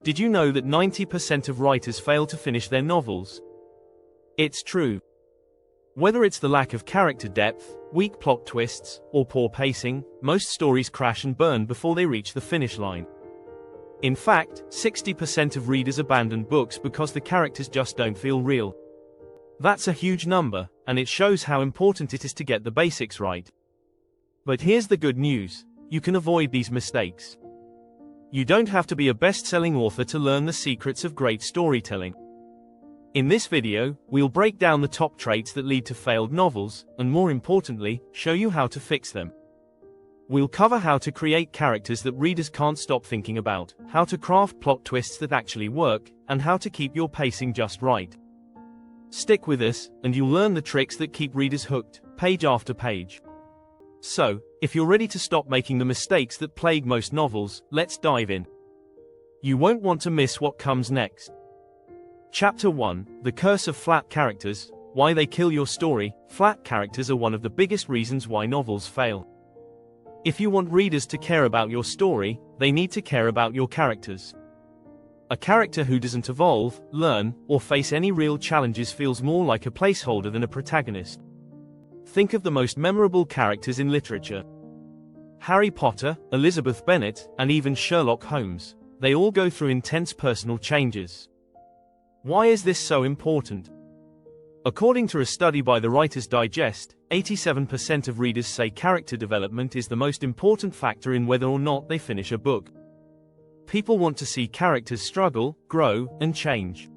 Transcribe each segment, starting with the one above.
Did you know that 90% of writers fail to finish their novels? It's true. Whether it's the lack of character depth, weak plot twists, or poor pacing, most stories crash and burn before they reach the finish line. In fact, 60% of readers abandon books because the characters just don't feel real. That's a huge number, and it shows how important it is to get the basics right. But here's the good news: you can avoid these mistakes. You don't have to be a best-selling author to learn the secrets of great storytelling. In this video, we'll break down the top traits that lead to failed novels, and more importantly, show you how to fix them. We'll cover how to create characters that readers can't stop thinking about, how to craft plot twists that actually work, and how to keep your pacing just right. Stick with us, and you'll learn the tricks that keep readers hooked, page after page. So, if you're ready to stop making the mistakes that plague most novels, let's dive in. You won't want to miss what comes next. Chapter 1: The Curse of Flat Characters. Why they kill your story. Flat characters are one of the biggest reasons why novels fail. If you want readers to care about your story, they need to care about your characters. A character who doesn't evolve, learn, or face any real challenges feels more like a placeholder than a protagonist. Think of the most memorable characters in literature. Harry Potter, Elizabeth Bennet, and even Sherlock Holmes. They all go through intense personal changes. Why is this so important? According to a study by the Writer's Digest, 87% of readers say character development is the most important factor in whether or not they finish a book. People want to see characters struggle, grow, and change.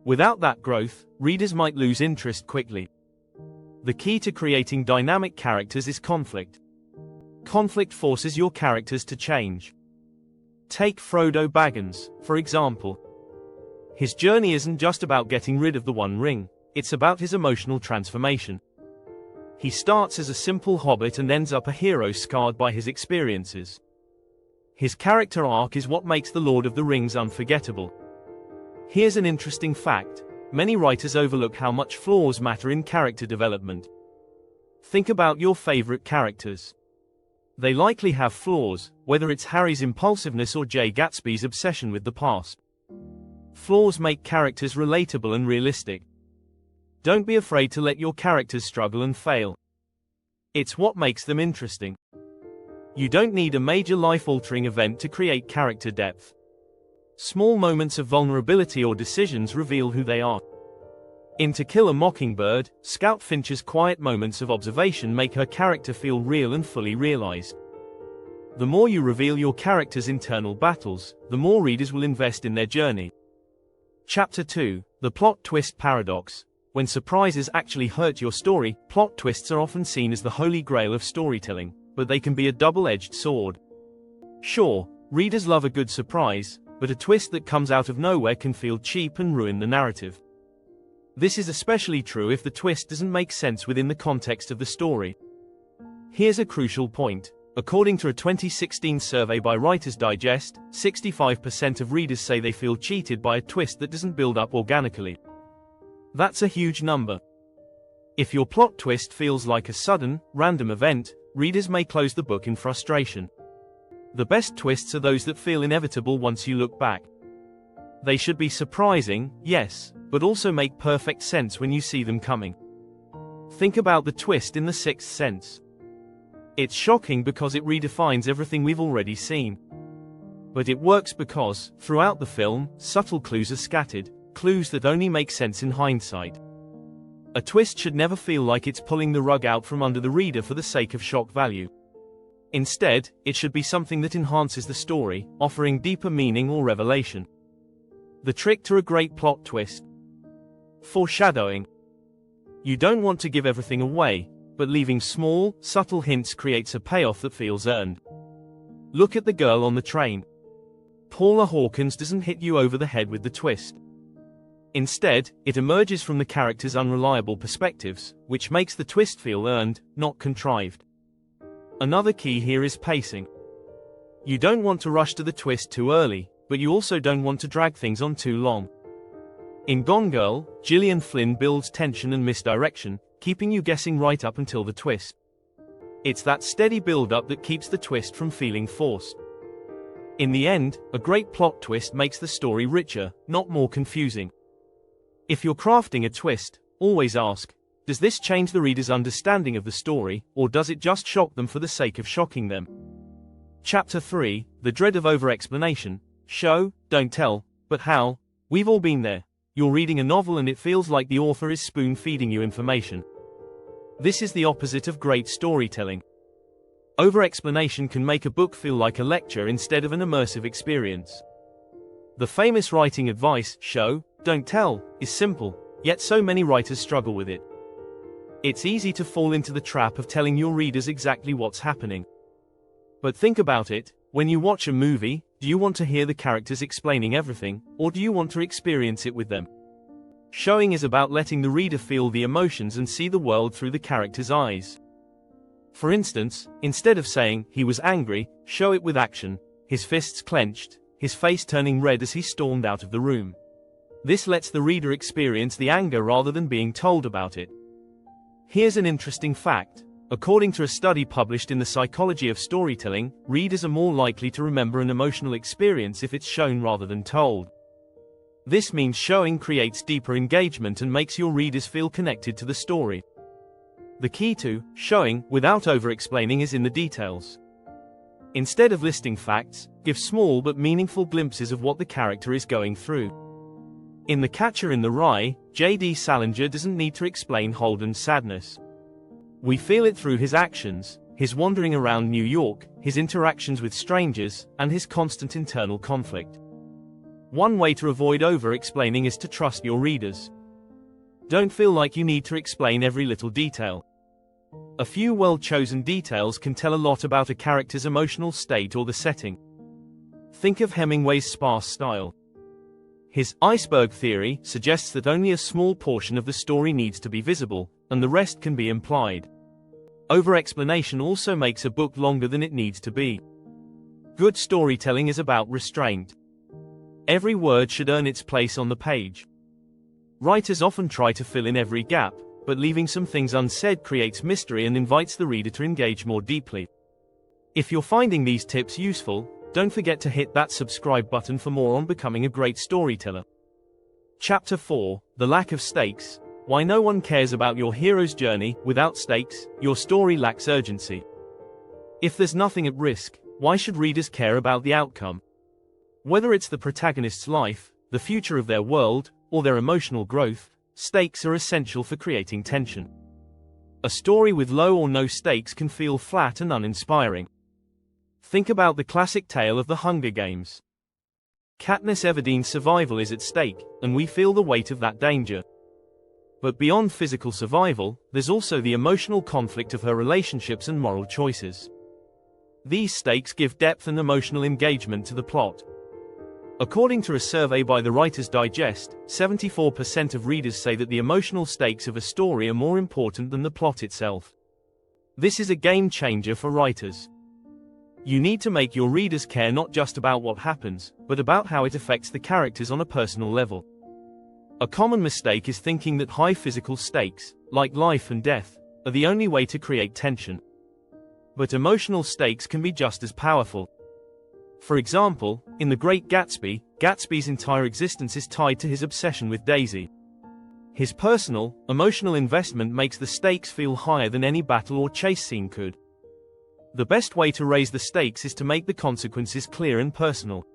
Without that growth, readers might lose interest quickly. The key to creating dynamic characters is conflict. Conflict forces your characters to change. Take Frodo Baggins, for example. His journey isn't just about getting rid of the One Ring, it's about his emotional transformation. He starts as a simple hobbit and ends up a hero scarred by his experiences. His character arc is what makes The Lord of the Rings unforgettable. Here's an interesting fact: many writers overlook how much flaws matter in character development. Think about your favorite characters. They likely have flaws, whether it's Harry's impulsiveness or Jay Gatsby's obsession with the past. Flaws make characters relatable and realistic. Don't be afraid to let your characters struggle and fail. It's what makes them interesting. You don't need a major life-altering event to create character depth. Small moments of vulnerability or decisions reveal who they are. In To Kill a Mockingbird, Scout Finch's quiet moments of observation make her character feel real and fully realized. The more you reveal your character's internal battles, the more readers will invest in their journey. Chapter 2: The Plot Twist Paradox. When surprises actually hurt your story, plot twists are often seen as the holy grail of storytelling, but they can be a double-edged sword. Sure, readers love a good surprise, but a twist that comes out of nowhere can feel cheap and ruin the narrative. This is especially true if the twist doesn't make sense within the context of the story. Here's a crucial point. According to a 2016 survey by Writer's Digest, 65% of readers say they feel cheated by a twist that doesn't build up organically. That's a huge number. If your plot twist feels like a sudden, random event, readers may close the book in frustration. The best twists are those that feel inevitable once you look back. They should be surprising, yes, but also make perfect sense when you see them coming. Think about the twist in The Sixth Sense. It's shocking because it redefines everything we've already seen. But it works because, throughout the film, subtle clues are scattered, clues that only make sense in hindsight. A twist should never feel like it's pulling the rug out from under the reader for the sake of shock value. Instead, it should be something that enhances the story, offering deeper meaning or revelation. The trick to a great plot twist: foreshadowing. You don't want to give everything away, but leaving small, subtle hints creates a payoff that feels earned. Look at The Girl on the Train. Paula Hawkins doesn't hit you over the head with the twist. Instead, it emerges from the character's unreliable perspectives, which makes the twist feel earned, not contrived. Another key here is pacing. You don't want to rush to the twist too early, but you also don't want to drag things on too long. In Gone Girl, Gillian Flynn builds tension and misdirection, keeping you guessing right up until the twist. It's that steady build-up that keeps the twist from feeling forced. In the end, a great plot twist makes the story richer, not more confusing. If you're crafting a twist, always ask, does this change the reader's understanding of the story, or does it just shock them for the sake of shocking them? Chapter 3, The Dread of Over-Explanation. Show, don't tell, but how. We've all been there. You're reading a novel and it feels like the author is spoon-feeding you information. This is the opposite of great storytelling. Over-explanation can make a book feel like a lecture instead of an immersive experience. The famous writing advice, show, don't tell, is simple, yet so many writers struggle with it. It's easy to fall into the trap of telling your readers exactly what's happening. But think about it, when you watch a movie, do you want to hear the characters explaining everything, or do you want to experience it with them? Showing is about letting the reader feel the emotions and see the world through the character's eyes. For instance, instead of saying, he was angry, show it with action, his fists clenched, his face turning red as he stormed out of the room. This lets the reader experience the anger rather than being told about it. Here's an interesting fact. According to a study published in the Psychology of Storytelling, readers are more likely to remember an emotional experience if it's shown rather than told. This means showing creates deeper engagement and makes your readers feel connected to the story. The key to showing without over-explaining is in the details. Instead of listing facts, give small but meaningful glimpses of what the character is going through. In The Catcher in the Rye, J.D. Salinger doesn't need to explain Holden's sadness. We feel it through his actions, his wandering around New York, his interactions with strangers, and his constant internal conflict. One way to avoid over-explaining is to trust your readers. Don't feel like you need to explain every little detail. A few well-chosen details can tell a lot about a character's emotional state or the setting. Think of Hemingway's sparse style. His iceberg theory suggests that only a small portion of the story needs to be visible, and the rest can be implied. Over-explanation also makes a book longer than it needs to be. Good storytelling is about restraint. Every word should earn its place on the page. Writers often try to fill in every gap, but leaving some things unsaid creates mystery and invites the reader to engage more deeply. If you're finding these tips useful, don't forget to hit that subscribe button for more on becoming a great storyteller. Chapter 4, The Lack of Stakes. Why no one cares about your hero's journey. Without stakes, your story lacks urgency. If there's nothing at risk, why should readers care about the outcome? Whether it's the protagonist's life, the future of their world, or their emotional growth, stakes are essential for creating tension. A story with low or no stakes can feel flat and uninspiring. Think about the classic tale of the Hunger Games. Katniss Everdeen's survival is at stake, and we feel the weight of that danger. But beyond physical survival, there's also the emotional conflict of her relationships and moral choices. These stakes give depth and emotional engagement to the plot. According to a survey by the Writer's Digest, 74% of readers say that the emotional stakes of a story are more important than the plot itself. This is a game changer for writers. You need to make your readers care not just about what happens, but about how it affects the characters on a personal level. A common mistake is thinking that high physical stakes, like life and death, are the only way to create tension. But emotional stakes can be just as powerful. For example, in The Great Gatsby, Gatsby's entire existence is tied to his obsession with Daisy. His personal, emotional investment makes the stakes feel higher than any battle or chase scene could. The best way to raise the stakes is to make the consequences clear and personal.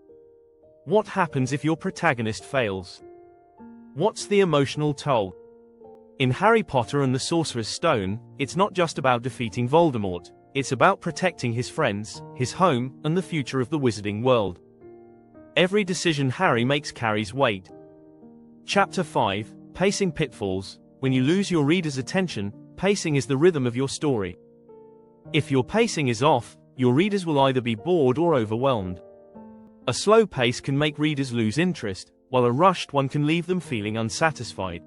What happens if your protagonist fails? What's the emotional toll? In Harry Potter and the Sorcerer's Stone, it's not just about defeating Voldemort, it's about protecting his friends, his home, and the future of the wizarding world. Every decision Harry makes carries weight. Chapter 5, Pacing Pitfalls. When you lose your reader's attention, pacing is the rhythm of your story. If your pacing is off, your readers will either be bored or overwhelmed. A slow pace can make readers lose interest, while a rushed one can leave them feeling unsatisfied.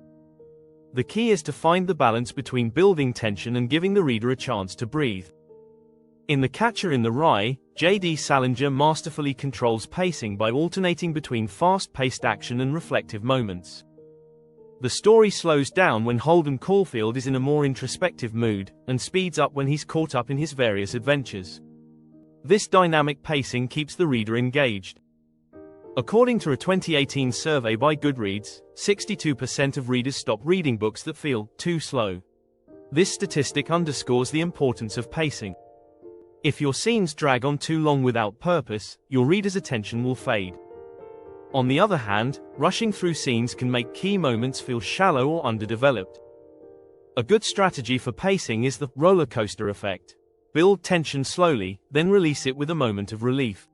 The key is to find the balance between building tension and giving the reader a chance to breathe. In The Catcher in the Rye, J.D. Salinger masterfully controls pacing by alternating between fast-paced action and reflective moments. The story slows down when Holden Caulfield is in a more introspective mood, and speeds up when he's caught up in his various adventures. This dynamic pacing keeps the reader engaged. According to a 2018 survey by Goodreads, 62% of readers stop reading books that feel too slow. This statistic underscores the importance of pacing. If your scenes drag on too long without purpose, your reader's attention will fade. On the other hand, rushing through scenes can make key moments feel shallow or underdeveloped. A good strategy for pacing is the roller coaster effect. Build tension slowly, then release it with a moment of relief.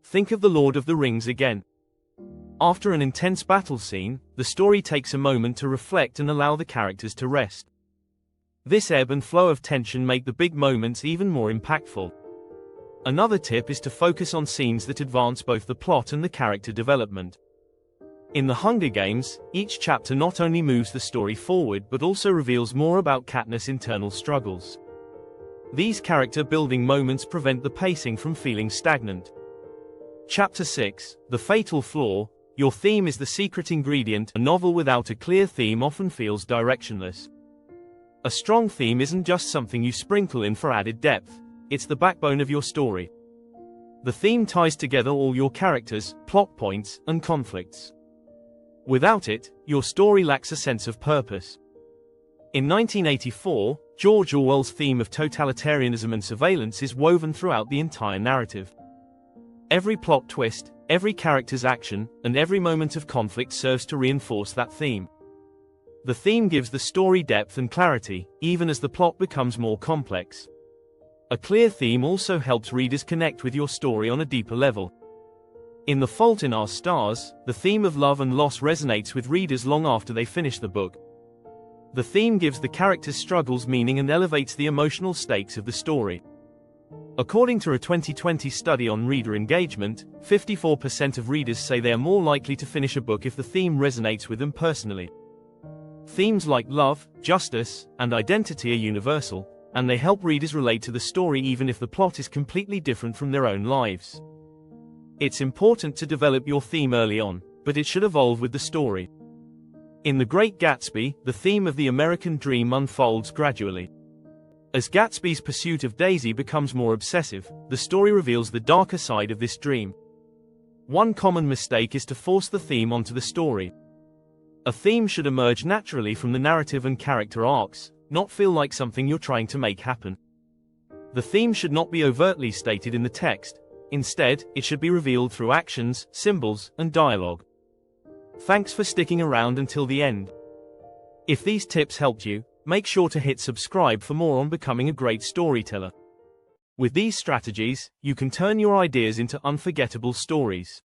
Think of The Lord of the Rings again. After an intense battle scene, the story takes a moment to reflect and allow the characters to rest. This ebb and flow of tension make the big moments even more impactful. Another tip is to focus on scenes that advance both the plot and the character development. In The Hunger Games, each chapter not only moves the story forward but also reveals more about Katniss' internal struggles. These character-building moments prevent the pacing from feeling stagnant. Chapter 6, The Fatal Flaw. Your theme is the secret ingredient. A novel without a clear theme often feels directionless. A strong theme isn't just something you sprinkle in for added depth, it's the backbone of your story. The theme ties together all your characters, plot points, and conflicts. Without it, your story lacks a sense of purpose. In 1984, George Orwell's theme of totalitarianism and surveillance is woven throughout the entire narrative. Every plot twist, every character's action, and every moment of conflict serves to reinforce that theme. The theme gives the story depth and clarity, even as the plot becomes more complex. A clear theme also helps readers connect with your story on a deeper level. In The Fault in Our Stars, the theme of love and loss resonates with readers long after they finish the book. The theme gives the characters' struggles meaning and elevates the emotional stakes of the story. According to a 2020 study on reader engagement, 54% of readers say they are more likely to finish a book if the theme resonates with them personally. Themes like love, justice, and identity are universal, and they help readers relate to the story even if the plot is completely different from their own lives. It's important to develop your theme early on, but it should evolve with the story. In The Great Gatsby, the theme of the American dream unfolds gradually. As Gatsby's pursuit of Daisy becomes more obsessive, the story reveals the darker side of this dream. One common mistake is to force the theme onto the story. A theme should emerge naturally from the narrative and character arcs, not feel like something you're trying to make happen. The theme should not be overtly stated in the text. Instead, it should be revealed through actions, symbols, and dialogue. Thanks for sticking around until the end. If these tips helped you, make sure to hit subscribe for more on becoming a great storyteller. With these strategies, you can turn your ideas into unforgettable stories.